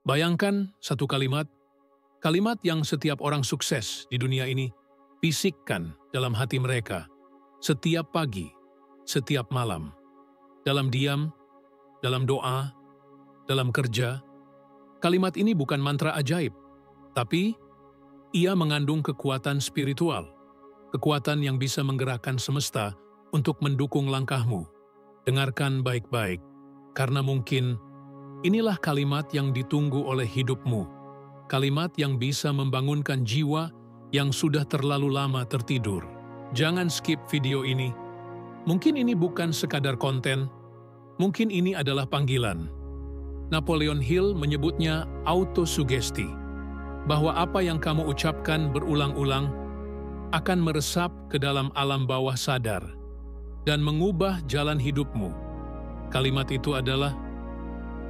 Bayangkan satu kalimat yang setiap orang sukses di dunia ini bisikkan dalam hati mereka setiap pagi, setiap malam, dalam diam, dalam doa, dalam kerja. Kalimat ini bukan mantra ajaib, tapi ia mengandung kekuatan spiritual, kekuatan yang bisa menggerakkan semesta untuk mendukung langkahmu. Dengarkan baik-baik, karena mungkin inilah kalimat yang ditunggu oleh hidupmu. Kalimat yang bisa membangunkan jiwa yang sudah terlalu lama tertidur. Jangan skip video ini. Mungkin ini bukan sekadar konten, mungkin ini adalah panggilan. Napoleon Hill menyebutnya autosugesti, bahwa apa yang kamu ucapkan berulang-ulang akan meresap ke dalam alam bawah sadar dan mengubah jalan hidupmu. Kalimat itu adalah,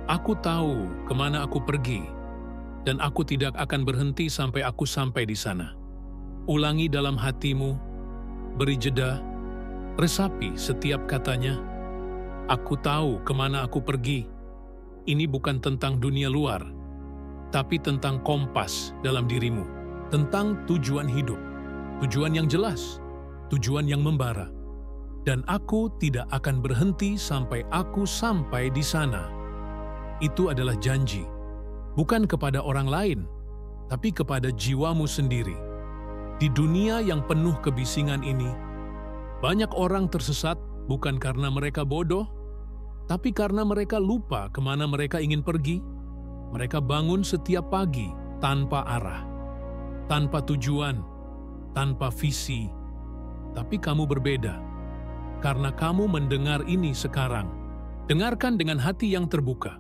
"Aku tahu kemana aku pergi, dan aku tidak akan berhenti sampai aku sampai di sana." Ulangi dalam hatimu, beri jeda, resapi setiap katanya. "Aku tahu kemana aku pergi." Ini bukan tentang dunia luar, tapi tentang kompas dalam dirimu, tentang tujuan hidup, tujuan yang jelas, tujuan yang membara. Dan aku tidak akan berhenti sampai aku sampai di sana. Itu adalah janji, bukan kepada orang lain, tapi kepada jiwamu sendiri. Di dunia yang penuh kebisingan ini, banyak orang tersesat bukan karena mereka bodoh, tapi karena mereka lupa kemana mereka ingin pergi. Mereka bangun setiap pagi tanpa arah, tanpa tujuan, tanpa visi. Tapi kamu berbeda, karena kamu mendengar ini sekarang. Dengarkan dengan hati yang terbuka,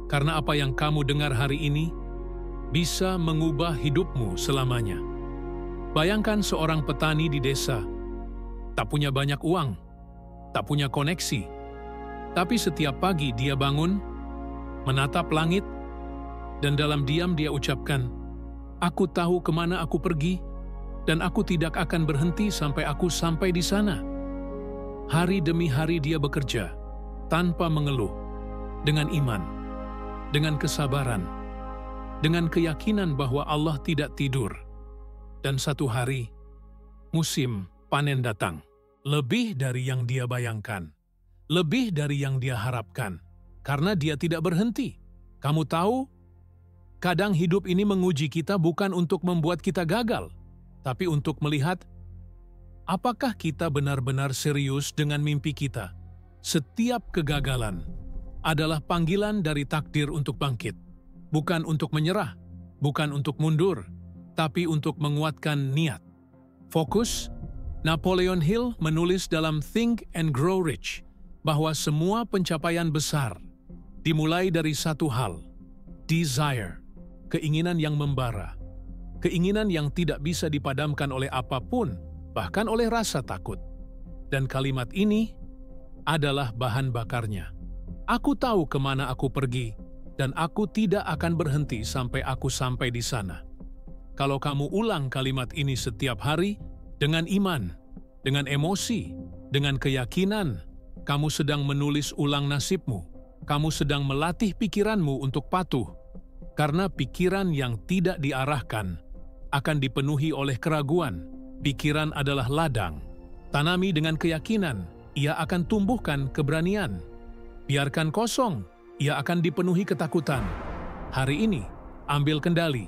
karena apa yang kamu dengar hari ini bisa mengubah hidupmu selamanya. Bayangkan seorang petani di desa, tak punya banyak uang, tak punya koneksi, tapi setiap pagi dia bangun, menatap langit, dan dalam diam dia ucapkan, "Aku tahu kemana aku pergi, dan aku tidak akan berhenti sampai aku sampai di sana." Hari demi hari dia bekerja, tanpa mengeluh, dengan iman, dengan kesabaran, dengan keyakinan bahwa Allah tidak tidur. Dan satu hari, musim panen datang. Lebih dari yang dia bayangkan, lebih dari yang dia harapkan, karena dia tidak berhenti. Kamu tahu, kadang hidup ini menguji kita bukan untuk membuat kita gagal, tapi untuk melihat apakah kita benar-benar serius dengan mimpi kita. Setiap kegagalan adalah panggilan dari takdir untuk bangkit, bukan untuk menyerah, bukan untuk mundur, tapi untuk menguatkan niat. Fokus. Napoleon Hill menulis dalam Think and Grow Rich bahwa semua pencapaian besar dimulai dari satu hal, desire, keinginan yang membara, keinginan yang tidak bisa dipadamkan oleh apapun, bahkan oleh rasa takut. Dan kalimat ini adalah bahan bakarnya. Aku tahu kemana aku pergi, dan aku tidak akan berhenti sampai aku sampai di sana. Kalau kamu ulang kalimat ini setiap hari, dengan iman, dengan emosi, dengan keyakinan, kamu sedang menulis ulang nasibmu. Kamu sedang melatih pikiranmu untuk patuh, karena pikiran yang tidak diarahkan akan dipenuhi oleh keraguan. Pikiran adalah ladang. Tanami dengan keyakinan, ia akan tumbuhkan keberanian. Biarkan kosong, ia akan dipenuhi ketakutan. Hari ini, ambil kendali,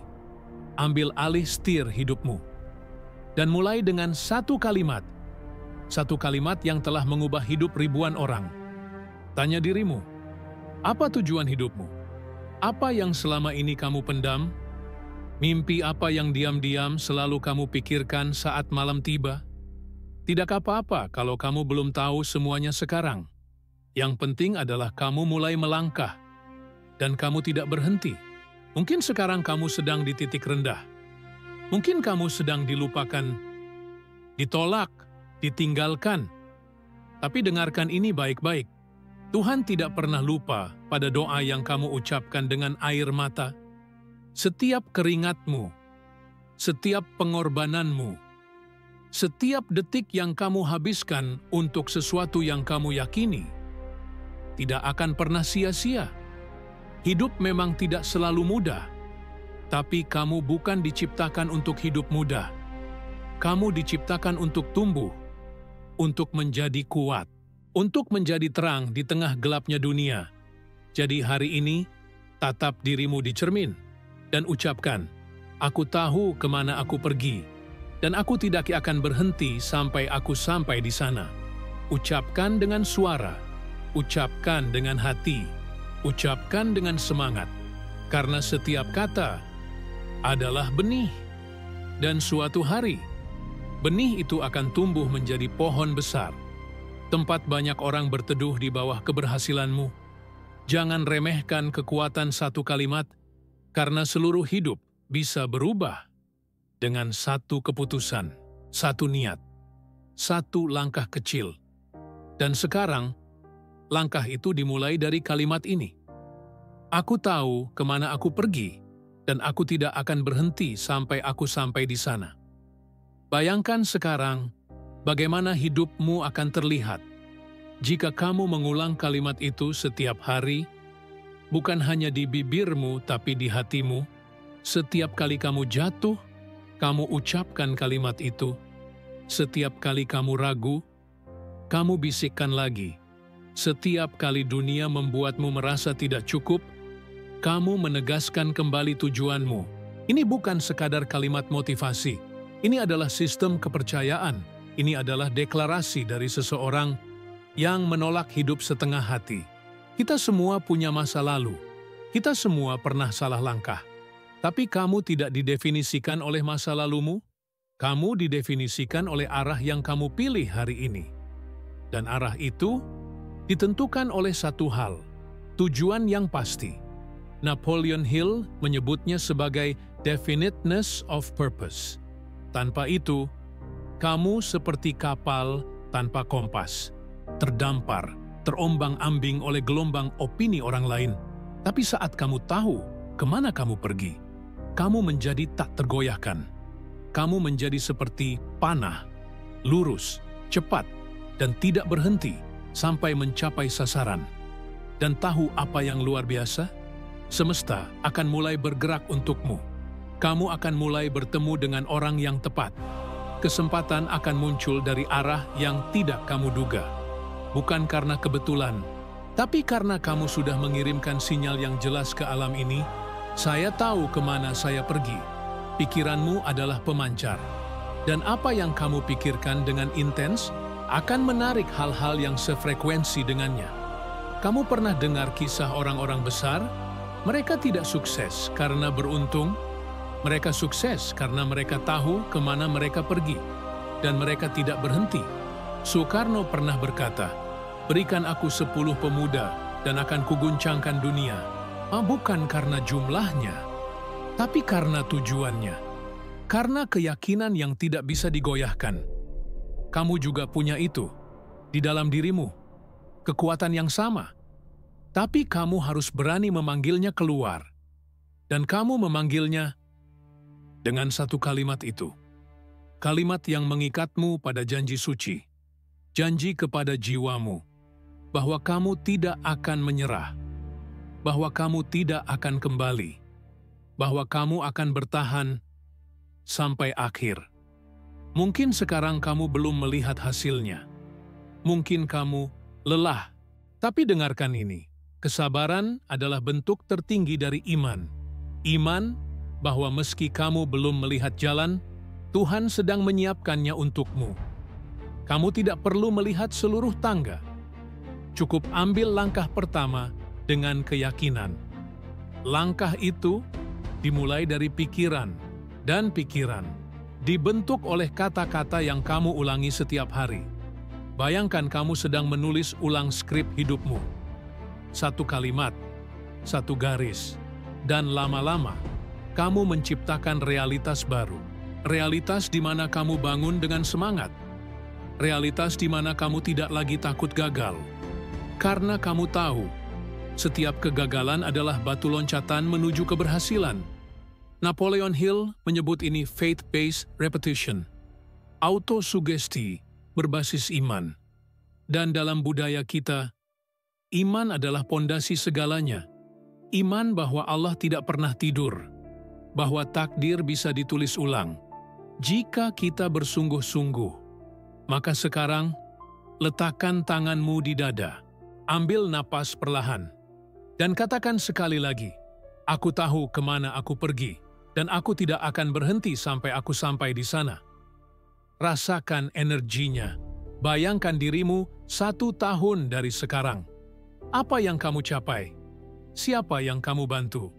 ambil alih setir hidupmu. Dan mulai dengan satu kalimat yang telah mengubah hidup ribuan orang. Tanya dirimu, apa tujuan hidupmu? Apa yang selama ini kamu pendam? Mimpi apa yang diam-diam selalu kamu pikirkan saat malam tiba? Tidak apa-apa kalau kamu belum tahu semuanya sekarang. Yang penting adalah kamu mulai melangkah, dan kamu tidak berhenti. Mungkin sekarang kamu sedang di titik rendah. Mungkin kamu sedang dilupakan, ditolak, ditinggalkan. Tapi dengarkan ini baik-baik. Tuhan tidak pernah lupa pada doa yang kamu ucapkan dengan air mata. Setiap keringatmu, setiap pengorbananmu, setiap detik yang kamu habiskan untuk sesuatu yang kamu yakini, tidak akan pernah sia-sia. Hidup memang tidak selalu mudah, tapi kamu bukan diciptakan untuk hidup mudah. Kamu diciptakan untuk tumbuh, untuk menjadi kuat, untuk menjadi terang di tengah gelapnya dunia. Jadi hari ini, tatap dirimu di cermin dan ucapkan, "Aku tahu kemana aku pergi, dan aku tidak akan berhenti sampai aku sampai di sana." Ucapkan dengan suara, ucapkan dengan hati, ucapkan dengan semangat, karena setiap kata adalah benih. Dan suatu hari, benih itu akan tumbuh menjadi pohon besar. Tempat banyak orang berteduh di bawah keberhasilanmu. Jangan remehkan kekuatan satu kalimat, karena seluruh hidup bisa berubah dengan satu keputusan, satu niat, satu langkah kecil. Dan sekarang, langkah itu dimulai dari kalimat ini. Aku tahu kemana aku pergi, dan aku tidak akan berhenti sampai aku sampai di sana. Bayangkan sekarang bagaimana hidupmu akan terlihat jika kamu mengulang kalimat itu setiap hari, bukan hanya di bibirmu tapi di hatimu. Setiap kali kamu jatuh, kamu ucapkan kalimat itu. Setiap kali kamu ragu, kamu bisikkan lagi. Setiap kali dunia membuatmu merasa tidak cukup, kamu menegaskan kembali tujuanmu. Ini bukan sekadar kalimat motivasi. Ini adalah sistem kepercayaan. Ini adalah deklarasi dari seseorang yang menolak hidup setengah hati. Kita semua punya masa lalu. Kita semua pernah salah langkah. Tapi kamu tidak didefinisikan oleh masa lalumu. Kamu didefinisikan oleh arah yang kamu pilih hari ini. Dan arah itu ditentukan oleh satu hal, tujuan yang pasti. Napoleon Hill menyebutnya sebagai definiteness of purpose. Tanpa itu, kamu seperti kapal tanpa kompas, terdampar, terombang-ambing oleh gelombang opini orang lain. Tapi saat kamu tahu kemana kamu pergi, kamu menjadi tak tergoyahkan. Kamu menjadi seperti panah, lurus, cepat, dan tidak berhenti sampai mencapai sasaran. Dan tahu apa yang luar biasa? Semesta akan mulai bergerak untukmu. Kamu akan mulai bertemu dengan orang yang tepat. Kesempatan akan muncul dari arah yang tidak kamu duga. Bukan karena kebetulan, tapi karena kamu sudah mengirimkan sinyal yang jelas ke alam ini. Saya tahu kemana saya pergi. Pikiranmu adalah pemancar. Dan apa yang kamu pikirkan dengan intens akan menarik hal-hal yang sefrekuensi dengannya. Kamu pernah dengar kisah orang-orang besar? Mereka tidak sukses karena beruntung. Mereka sukses karena mereka tahu kemana mereka pergi. Dan mereka tidak berhenti. Soekarno pernah berkata, "Berikan aku 10 pemuda dan akan kuguncangkan dunia." Bukan karena jumlahnya, tapi karena tujuannya. Karena keyakinan yang tidak bisa digoyahkan. Kamu juga punya itu di dalam dirimu, kekuatan yang sama. Tapi kamu harus berani memanggilnya keluar. Dan kamu memanggilnya dengan satu kalimat itu. Kalimat yang mengikatmu pada janji suci. Janji kepada jiwamu bahwa kamu tidak akan menyerah. Bahwa kamu tidak akan kembali. Bahwa kamu akan bertahan sampai akhir. Mungkin sekarang kamu belum melihat hasilnya. Mungkin kamu lelah. Tapi dengarkan ini. Kesabaran adalah bentuk tertinggi dari iman. Iman bahwa meski kamu belum melihat jalan, Tuhan sedang menyiapkannya untukmu. Kamu tidak perlu melihat seluruh tangga. Cukup ambil langkah pertama dengan keyakinan. Langkah itu dimulai dari pikiran, dan pikiran dibentuk oleh kata-kata yang kamu ulangi setiap hari. Bayangkan kamu sedang menulis ulang skrip hidupmu. Satu kalimat, satu garis, dan lama-lama kamu menciptakan realitas baru. Realitas di mana kamu bangun dengan semangat. Realitas di mana kamu tidak lagi takut gagal. Karena kamu tahu, setiap kegagalan adalah batu loncatan menuju keberhasilan. Napoleon Hill menyebut ini faith-based repetition, autosugesti berbasis iman. Dan dalam budaya kita, iman adalah pondasi segalanya. Iman bahwa Allah tidak pernah tidur, bahwa takdir bisa ditulis ulang. Jika kita bersungguh-sungguh, maka sekarang letakkan tanganmu di dada, ambil napas perlahan, dan katakan sekali lagi, "Aku tahu kemana aku pergi, dan aku tidak akan berhenti sampai aku sampai di sana." Rasakan energinya. Bayangkan dirimu 1 tahun dari sekarang. Apa yang kamu capai? Siapa yang kamu bantu?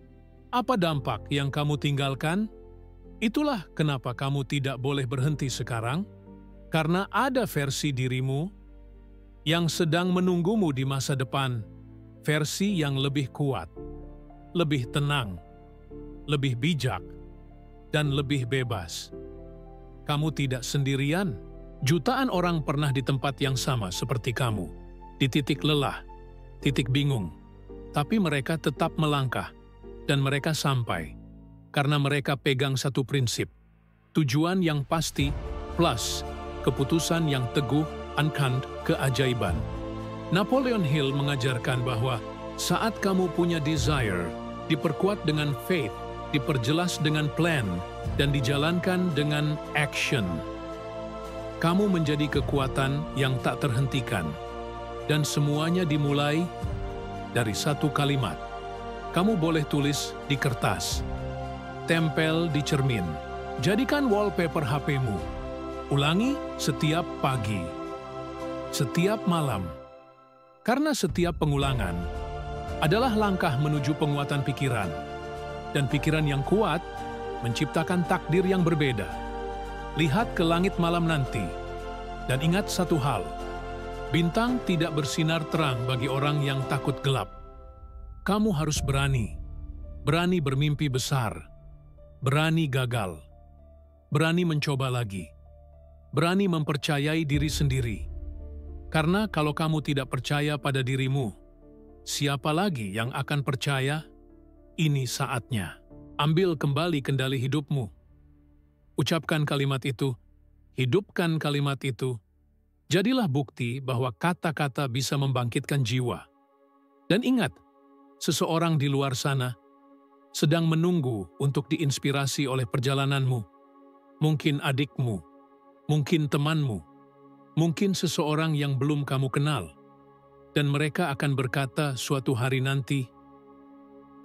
Apa dampak yang kamu tinggalkan? Itulah kenapa kamu tidak boleh berhenti sekarang, karena ada versi dirimu yang sedang menunggumu di masa depan, versi yang lebih kuat, lebih tenang, lebih bijak, dan lebih bebas. Kamu tidak sendirian. Jutaan orang pernah di tempat yang sama seperti kamu, di titik lelah, titik bingung. Tapi mereka tetap melangkah, dan mereka sampai, karena mereka pegang satu prinsip, tujuan yang pasti plus keputusan yang teguh, keajaiban. Napoleon Hill mengajarkan bahwa saat kamu punya desire, diperkuat dengan faith, diperjelas dengan plan, dan dijalankan dengan action, kamu menjadi kekuatan yang tak terhentikan. Dan semuanya dimulai dari satu kalimat. Kamu boleh tulis di kertas, tempel di cermin, jadikan wallpaper HP-mu. Ulangi setiap pagi, setiap malam. Karena setiap pengulangan adalah langkah menuju penguatan pikiran. Dan pikiran yang kuat menciptakan takdir yang berbeda. Lihat ke langit malam nanti, dan ingat satu hal, bintang tidak bersinar terang bagi orang yang takut gelap. Kamu harus berani bermimpi besar, berani gagal, berani mencoba lagi, berani mempercayai diri sendiri. Karena kalau kamu tidak percaya pada dirimu, siapa lagi yang akan percaya? Ini saatnya. Ambil kembali kendali hidupmu. Ucapkan kalimat itu, hidupkan kalimat itu. Jadilah bukti bahwa kata-kata bisa membangkitkan jiwa. Dan ingat, seseorang di luar sana sedang menunggu untuk diinspirasi oleh perjalananmu. Mungkin adikmu, mungkin temanmu, mungkin seseorang yang belum kamu kenal. Dan mereka akan berkata suatu hari nanti,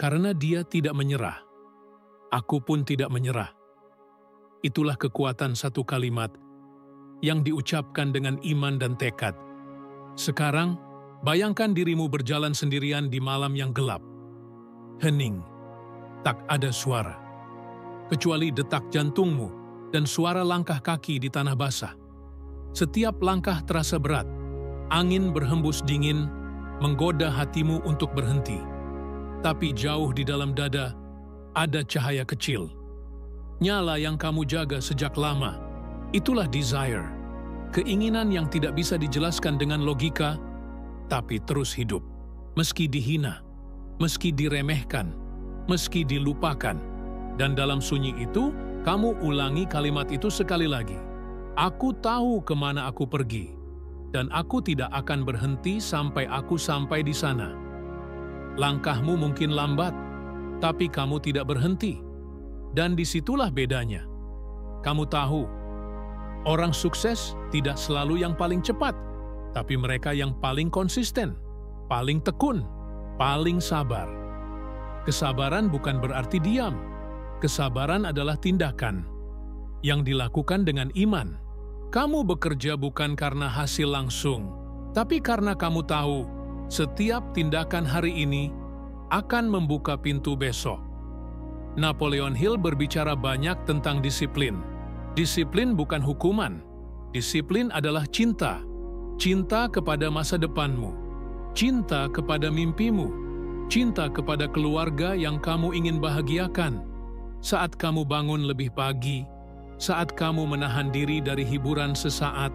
karena dia tidak menyerah, aku pun tidak menyerah. Itulah kekuatan satu kalimat yang diucapkan dengan iman dan tekad. Sekarang, bayangkan dirimu berjalan sendirian di malam yang gelap. Hening, tak ada suara, kecuali detak jantungmu dan suara langkah kaki di tanah basah. Setiap langkah terasa berat, angin berhembus dingin, menggoda hatimu untuk berhenti. Tapi jauh di dalam dada, ada cahaya kecil. Nyala yang kamu jaga sejak lama. Itulah desire, keinginan yang tidak bisa dijelaskan dengan logika, tapi terus hidup. Meski dihina, meski diremehkan, meski dilupakan. Dan dalam sunyi itu, kamu ulangi kalimat itu sekali lagi. Aku tahu kemana aku pergi, dan aku tidak akan berhenti sampai aku sampai di sana. Langkahmu mungkin lambat, tapi kamu tidak berhenti. Dan disitulah bedanya. Kamu tahu, orang sukses tidak selalu yang paling cepat, tapi mereka yang paling konsisten, paling tekun, paling sabar. Kesabaran bukan berarti diam. Kesabaran adalah tindakan yang dilakukan dengan iman. Kamu bekerja bukan karena hasil langsung, tapi karena kamu tahu setiap tindakan hari ini akan membuka pintu besok. Napoleon Hill berbicara banyak tentang disiplin. Disiplin bukan hukuman. Disiplin adalah cinta. Cinta kepada masa depanmu. Cinta kepada mimpimu. Cinta kepada keluarga yang kamu ingin bahagiakan. Saat kamu bangun lebih pagi, saat kamu menahan diri dari hiburan sesaat,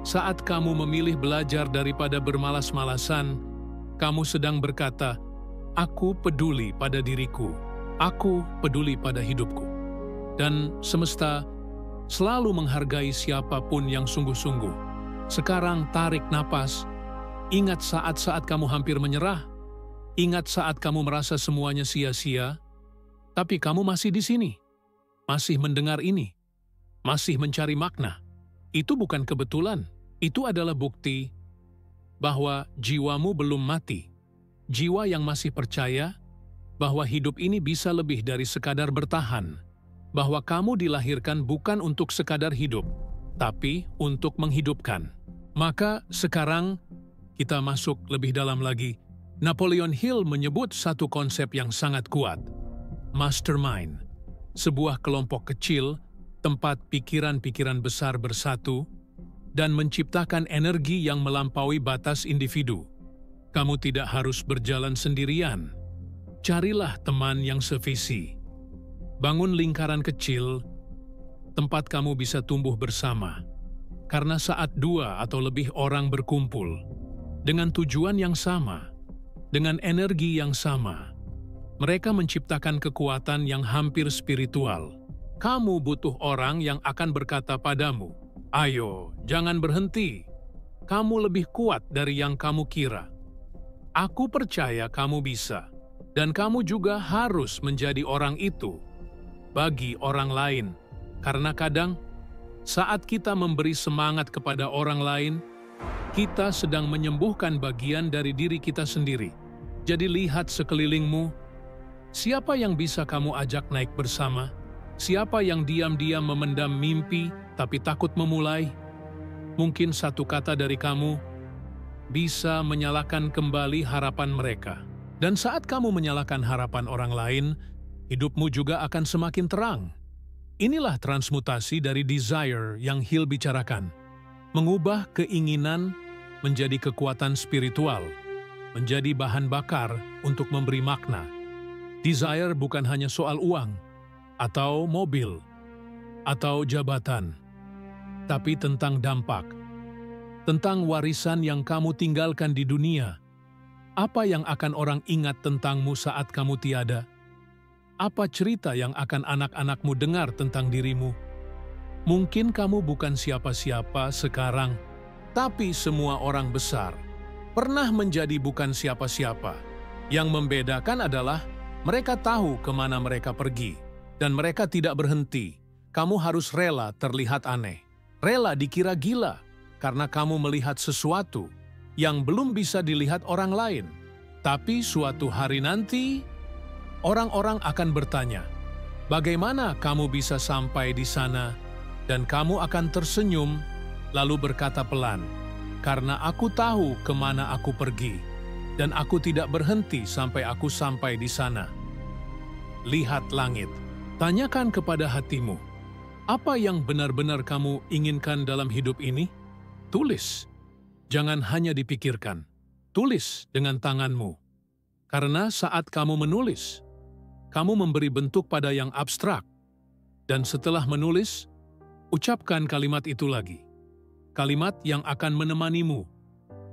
saat kamu memilih belajar daripada bermalas-malasan, kamu sedang berkata, "Aku peduli pada diriku. Aku peduli pada hidupku." Dan semesta selalu menghargai siapapun yang sungguh-sungguh. Sekarang tarik napas. Ingat saat-saat kamu hampir menyerah. Ingat saat kamu merasa semuanya sia-sia, tapi kamu masih di sini, masih mendengar ini, masih mencari makna. Itu bukan kebetulan, itu adalah bukti bahwa jiwamu belum mati. Jiwa yang masih percaya bahwa hidup ini bisa lebih dari sekadar bertahan, bahwa kamu dilahirkan bukan untuk sekadar hidup, tapi untuk menghidupkan. Maka sekarang kita masuk lebih dalam lagi. Napoleon Hill menyebut satu konsep yang sangat kuat, mastermind, sebuah kelompok kecil tempat pikiran-pikiran besar bersatu dan menciptakan energi yang melampaui batas individu. Kamu tidak harus berjalan sendirian. Carilah teman yang sevisi. Bangun lingkaran kecil, tempat kamu bisa tumbuh bersama. Karena saat dua atau lebih orang berkumpul, dengan tujuan yang sama, dengan energi yang sama, mereka menciptakan kekuatan yang hampir spiritual. Kamu butuh orang yang akan berkata padamu, "Ayo, jangan berhenti. Kamu lebih kuat dari yang kamu kira. Aku percaya kamu bisa, dan kamu juga harus menjadi orang itu bagi orang lain." Karena kadang, saat kita memberi semangat kepada orang lain, kita sedang menyembuhkan bagian dari diri kita sendiri. Jadi lihat sekelilingmu, siapa yang bisa kamu ajak naik bersama? Siapa yang diam-diam memendam mimpi tapi takut memulai? Mungkin satu kata dari kamu bisa menyalakan kembali harapan mereka. Dan saat kamu menyalakan harapan orang lain, hidupmu juga akan semakin terang. Inilah transmutasi dari desire yang Hill bicarakan. Mengubah keinginan menjadi kekuatan spiritual, menjadi bahan bakar untuk memberi makna. Desire bukan hanya soal uang, atau mobil, atau jabatan, tapi tentang dampak, tentang warisan yang kamu tinggalkan di dunia. Apa yang akan orang ingat tentangmu saat kamu tiada? Apa cerita yang akan anak-anakmu dengar tentang dirimu? Mungkin kamu bukan siapa-siapa sekarang, tapi semua orang besar pernah menjadi bukan siapa-siapa. Yang membedakan adalah mereka tahu kemana mereka pergi, dan mereka tidak berhenti. Kamu harus rela terlihat aneh, rela dikira gila, karena kamu melihat sesuatu yang belum bisa dilihat orang lain. Tapi suatu hari nanti, orang-orang akan bertanya, bagaimana kamu bisa sampai di sana? Dan kamu akan tersenyum, lalu berkata pelan, karena aku tahu kemana aku pergi, dan aku tidak berhenti sampai aku sampai di sana. Lihat langit, tanyakan kepada hatimu, apa yang benar-benar kamu inginkan dalam hidup ini? Tulis, jangan hanya dipikirkan, tulis dengan tanganmu. Karena saat kamu menulis, kamu memberi bentuk pada yang abstrak. Dan setelah menulis, ucapkan kalimat itu lagi. Kalimat yang akan menemanimu.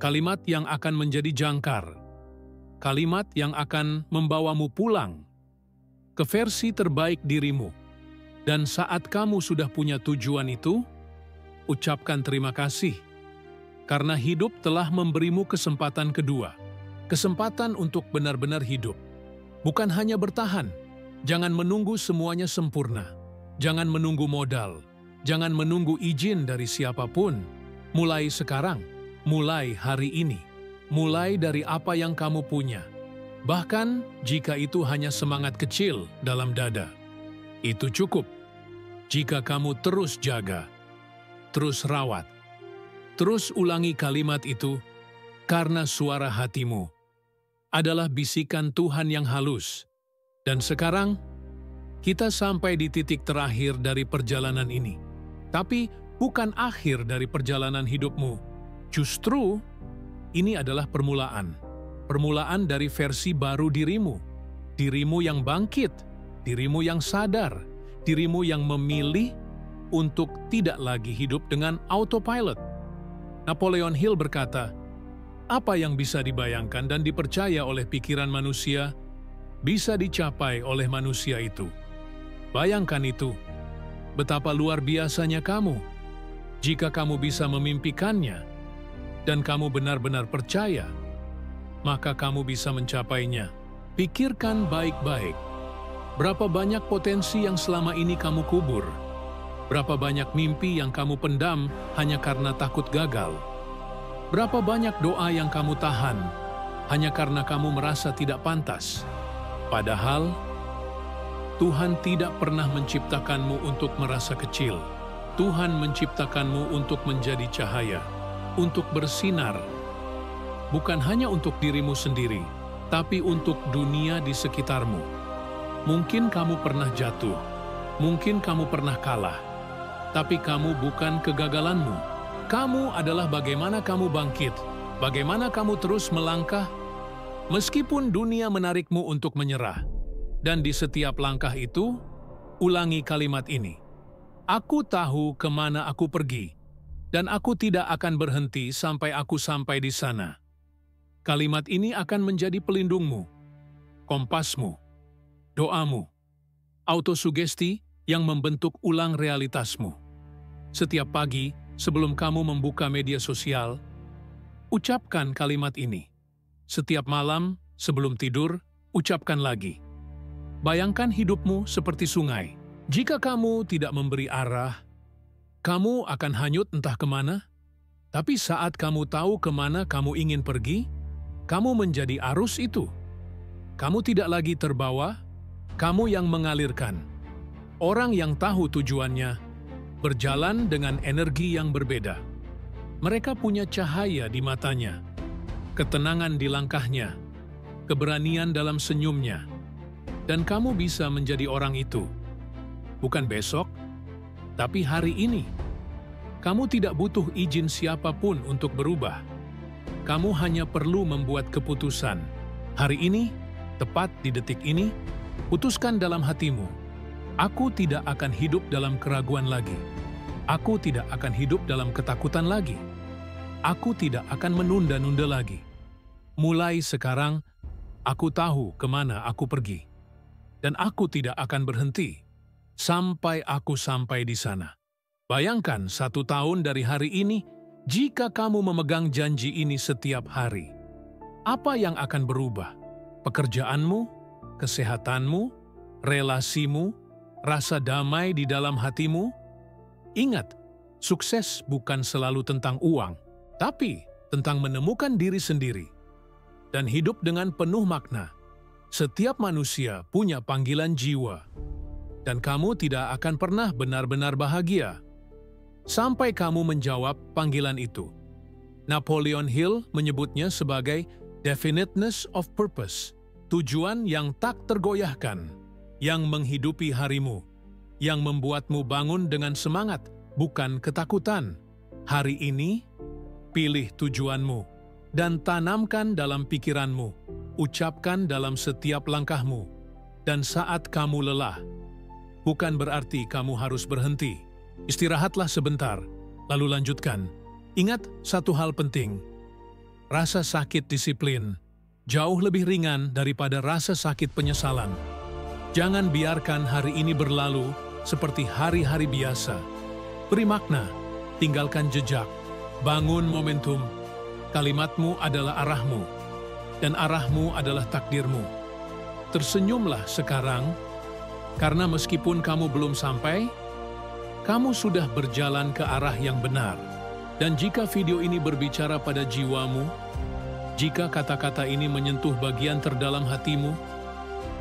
Kalimat yang akan menjadi jangkar. Kalimat yang akan membawamu pulang ke versi terbaik dirimu. Dan saat kamu sudah punya tujuan itu, ucapkan terima kasih. Karena hidup telah memberimu kesempatan kedua. Kesempatan untuk benar-benar hidup. Bukan hanya bertahan. Jangan menunggu semuanya sempurna. Jangan menunggu modal. Jangan menunggu izin dari siapapun. Mulai sekarang, mulai hari ini, mulai dari apa yang kamu punya. Bahkan jika itu hanya semangat kecil dalam dada, itu cukup. Jika kamu terus jaga, terus rawat, terus ulangi kalimat itu, karena suara hatimu adalah bisikan Tuhan yang halus. Dan sekarang, kita sampai di titik terakhir dari perjalanan ini. Tapi bukan akhir dari perjalanan hidupmu. Justru, ini adalah permulaan. Permulaan dari versi baru dirimu. Dirimu yang bangkit, dirimu yang sadar, dirimu yang memilih untuk tidak lagi hidup dengan autopilot. Napoleon Hill berkata, apa yang bisa dibayangkan dan dipercaya oleh pikiran manusia, bisa dicapai oleh manusia itu. Bayangkan itu. Betapa luar biasanya kamu, jika kamu bisa memimpikannya, dan kamu benar-benar percaya. maka kamu bisa mencapainya. Pikirkan baik-baik. Berapa banyak potensi yang selama ini kamu kubur? Berapa banyak mimpi yang kamu pendam hanya karena takut gagal? Berapa banyak doa yang kamu tahan hanya karena kamu merasa tidak pantas? Padahal, Tuhan tidak pernah menciptakanmu untuk merasa kecil. Tuhan menciptakanmu untuk menjadi cahaya, untuk bersinar. Bukan hanya untuk dirimu sendiri, tapi untuk dunia di sekitarmu. Mungkin kamu pernah jatuh, mungkin kamu pernah kalah, tapi kamu bukan kegagalanmu. Kamu adalah bagaimana kamu bangkit, bagaimana kamu terus melangkah, meskipun dunia menarikmu untuk menyerah. Dan di setiap langkah itu, ulangi kalimat ini. Aku tahu kemana aku pergi, dan aku tidak akan berhenti sampai aku sampai di sana. Kalimat ini akan menjadi pelindungmu, kompasmu, doamu, autosugesti yang membentuk ulang realitasmu. Setiap pagi, sebelum kamu membuka media sosial, ucapkan kalimat ini. Setiap malam, sebelum tidur, ucapkan lagi. Bayangkan hidupmu seperti sungai. Jika kamu tidak memberi arah, kamu akan hanyut entah kemana. Tapi saat kamu tahu kemana kamu ingin pergi, kamu menjadi arus itu. Kamu tidak lagi terbawa, kamu yang mengalirkan. Orang yang tahu tujuannya, berjalan dengan energi yang berbeda. Mereka punya cahaya di matanya, ketenangan di langkahnya, keberanian dalam senyumnya. Dan kamu bisa menjadi orang itu. Bukan besok, tapi hari ini. Kamu tidak butuh izin siapapun untuk berubah. Kamu hanya perlu membuat keputusan. Hari ini, tepat di detik ini, putuskan dalam hatimu. Aku tidak akan hidup dalam keraguan lagi. Aku tidak akan hidup dalam ketakutan lagi. Aku tidak akan menunda-nunda lagi. Mulai sekarang, aku tahu kemana aku pergi. Dan aku tidak akan berhenti sampai aku sampai di sana. Bayangkan 1 tahun dari hari ini, jika kamu memegang janji ini setiap hari. Apa yang akan berubah? Pekerjaanmu, kesehatanmu, relasimu, rasa damai di dalam hatimu? Ingat, sukses bukan selalu tentang uang, tapi tentang menemukan diri sendiri dan hidup dengan penuh makna. Setiap manusia punya panggilan jiwa, dan kamu tidak akan pernah benar-benar bahagia sampai kamu menjawab panggilan itu. Napoleon Hill menyebutnya sebagai definiteness of purpose, tujuan yang tak tergoyahkan, yang menghidupi harimu, yang membuatmu bangun dengan semangat, bukan ketakutan. Hari ini, pilih tujuanmu dan tanamkan dalam pikiranmu, ucapkan dalam setiap langkahmu. Dan saat kamu lelah, bukan berarti kamu harus berhenti. Istirahatlah sebentar, lalu lanjutkan. Ingat satu hal penting, rasa sakit disiplin jauh lebih ringan daripada rasa sakit penyesalan. Jangan biarkan hari ini berlalu seperti hari-hari biasa. Beri makna, tinggalkan jejak, bangun momentum. Kalimatmu adalah arahmu, dan arahmu adalah takdirmu. Tersenyumlah sekarang, karena meskipun kamu belum sampai, kamu sudah berjalan ke arah yang benar. Dan jika video ini berbicara pada jiwamu, jika kata-kata ini menyentuh bagian terdalam hatimu,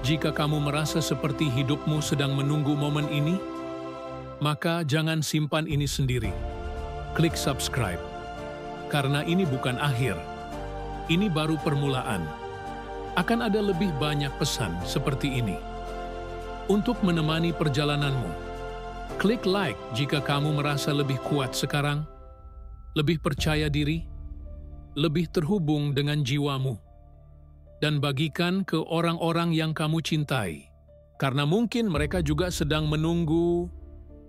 jika kamu merasa seperti hidupmu sedang menunggu momen ini, maka jangan simpan ini sendiri. Klik subscribe, karena ini bukan akhir. Ini baru permulaan. Akan ada lebih banyak pesan seperti ini. Untuk menemani perjalananmu, klik like jika kamu merasa lebih kuat sekarang, lebih percaya diri, lebih terhubung dengan jiwamu, dan bagikan ke orang-orang yang kamu cintai, karena mungkin mereka juga sedang menunggu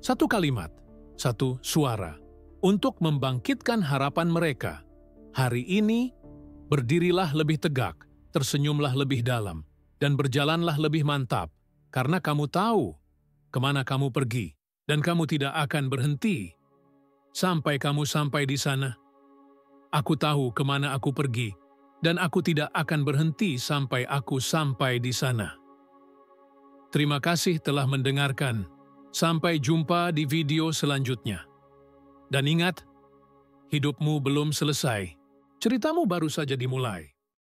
satu kalimat, satu suara, untuk membangkitkan harapan mereka. Hari ini, berdirilah lebih tegak, tersenyumlah lebih dalam, dan berjalanlah lebih mantap, karena kamu tahu kemana kamu pergi, dan kamu tidak akan berhenti sampai kamu sampai di sana. Aku tahu kemana aku pergi, dan aku tidak akan berhenti sampai aku sampai di sana. Terima kasih telah mendengarkan. Sampai jumpa di video selanjutnya. Dan ingat, hidupmu belum selesai. Ceritamu baru saja dimulai.